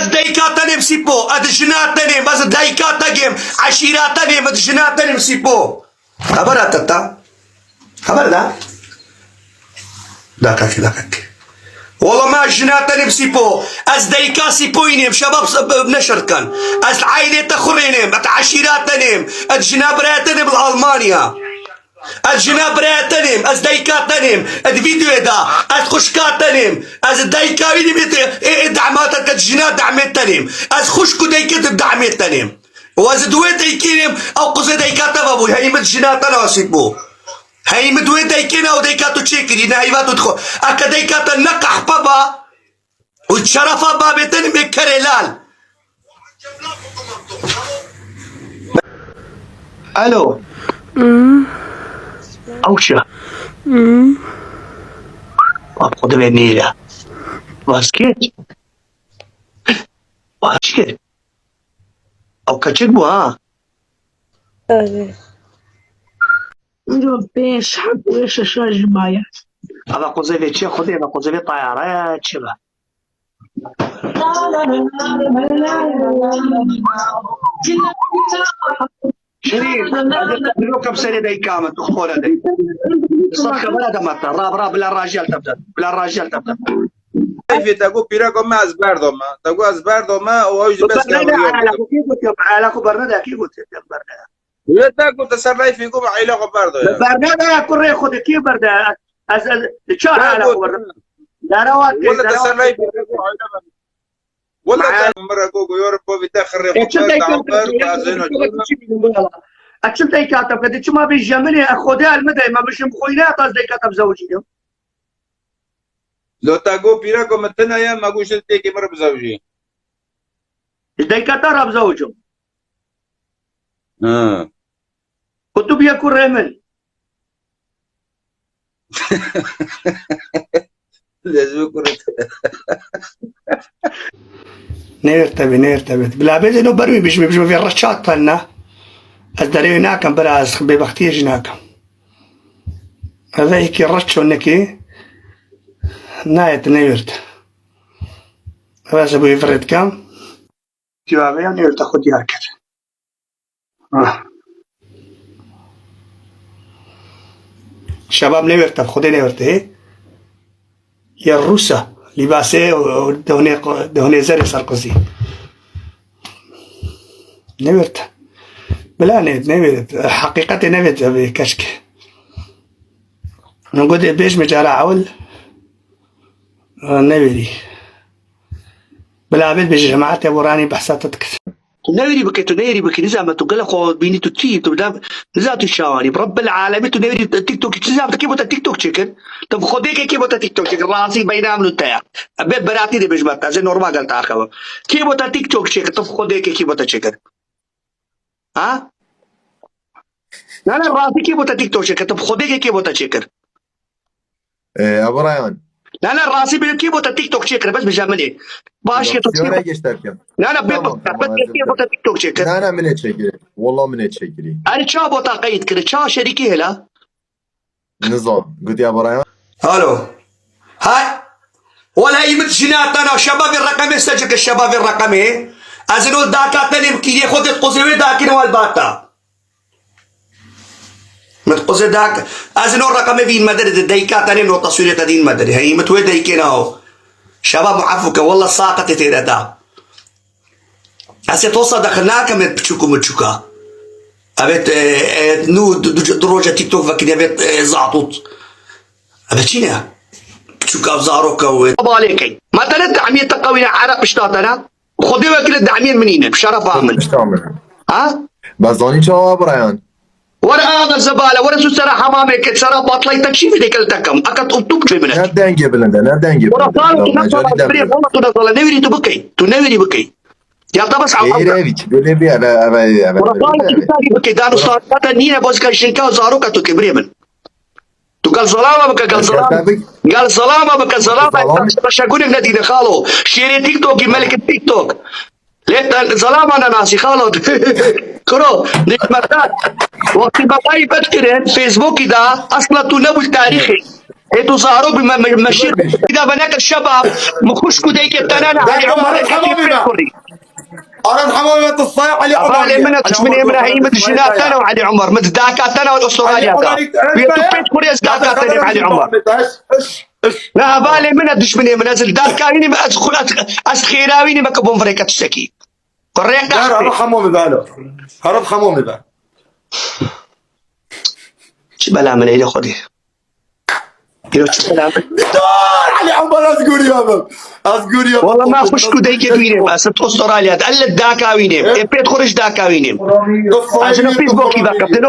از دایکاتنیم سیپو از جناتنیم از دایکاتگیم عشیراتنیم از جناتنیم سیپو خبرت تا خبر ده دقیق والله ما جناتنیم سیپو از دایکا سیپوینیم شباب نشر کن از عائله تخرینیم از عشیراتنیم از جنابراتنیم الالمانیا از جنابراتنیم از دایکاتنیم از ویدیو دا از خوشکاتنیم از دایکاوینیم دعماتك از جنات دعمتنیم از خوشکو دایکت دعمتنیم و از دوی دایکینیم او قصه دایکاتا بابو هی مت جناتنا سیپو هی مت دوی دایکینا او دایکاتو چیکری نایواتو تخو اكا دایکاتا نقح بابا و شرفا بابتنیم بكرلال الو Ausja. Wat går det ner nere? Vad sker? Vad sker? Au kaçık bu ha? Evet. بيش حق وإيش شاج معايا Ama kuzeli çiğ kudu ama kuzeli tayara çiğla. شريف كم سنة دي كامت أخونا دي صفقة بلا دمتا راب بلا الرجال تبدأ بلا الرجال تبدأ كيف تقول بيراكم ما أزبردهم تقول أزبردهم وأوجد بس على برندا كيف قلت برندا لا تقول تسرعي فيكم عيلة برضه برندا كل ريخود كيف برندا از شهر على برندا لا روات ولا تسرعي فيكم عيلة ولا مرة كوكو يوربو بيتاخر أكشم تاي كاتب كده شو ما بيجمعني أخذها المدى ما بيش مخوينات از داي كاتب زوجي لو تقول بيراكم متنا يا ما قوش تيجي مرة بزوجي داي كاتب زوجهم كتب يكون رمل لازم يكون نيرتبي بلا بيز انه برمي بيش في الرشاط طلنا الدري هناك براز ببختيج هناك هذا هيك الرشو انك نايت نيرت هذا ابو يفرد كام جوابي نيرت اخذ ياكل شباب نيرت خذي نيرت ايه يا الروسا لباسه ودهوني زري ساركوزي نبرت بلا نبرت حقيقة نبرت بكشك نقول بيش مجال عول نبري بلا بيت بيش جماعة وراني بحثاتك تنيري بكي نزامة تقول خو بيني تتي تبدا نزات الشواري برب العالمين تنيري تيك توك نزامة كيف بتا تيك توك شكل طب خديك كيف بتا تيك توك شكل راسي بينام نتاع أبيت براتي دي بجمعتا زي نورمال قلت آخر كيف بتا تيك توك شكل طب خديك كيف بتا شكل ها لا راسي كيف بتا تيك توك شكل طب خديك كيف بتا شكل ابو ريان لا راسي كيف بتا تيك توك شكل بس بجاملي باش لا كيف بتا تيك توك شكل انا من اتشكري والله من اتشكري أنا شا بوتا قيد كده شا شريكي هلا نظام قلت يا ابو ريان الو هاي ولا يمد جناتنا وشباب الرقم يستجك الشباب الرقمي ازنو داكاتني يمكن ياخذ القزوي داكن والباتا متقزي داك ازنو الرقم بين مدري دايكاتني نو تصوير تدين مدري هي متوي دايكنا هو شباب عفوك والله ساقط تيردا هسه توصل دخلناك من بتشوكا أبيت نو دروجة تيك توك فكني أبيت زعطوط أبتشينا بتشوكا وزاروكا طبعا عليكي ما تلد دعمية تقوينا عرق بشتاتنا خذي وكل الدعمية منين بشرف آمن ها بزاني شو ابو ريان ورا هذا الزبالة ورا سوسرا حمامك سرا باطلي تكشيف ديك التكم أكت أبتوك شوي منك ندنجي بلندا ندنجي ورا صار والله تنزل نوري بكي يا طبس ايريفيتش قولي بي انا كده صار نينا بس كان شركه زاروكا تو كبريمن تو قال سلامه بك قال سلامه مش اقول لك نادي خالو شيري تيك توك ملك التيك توك ليه سلامه انا ناسي خالو كرو نتمرات وقت ما باي بتكرن فيسبوك ده اصلا تنبل تاريخي انتوا ظهروا بمشير اذا بناك الشباب مخشكوا ديك التنانة علي عمر أنا الحمامة الصيح علي عمر بالي من تشمني ابراهيم الجنات انا وعلي عمر متداكات انا والاستراليا بيتو بيت كوريا داكات انا وعلي عمر لا بالي من تشمني من ازل داكايني ما ادخل اسخيراويني ما كبون فريقة تشتكي فريقة هرب حمامي بالو هرب حمامي بالو بلا من إلى خذي علي عمر أزقوري يا باب أزقوري يا والله ما خشكوا ديك وينهم بس استراليا قال الداكاوينهم بيت خرج داكاوينهم عشان فيسبوك يبقى كابتن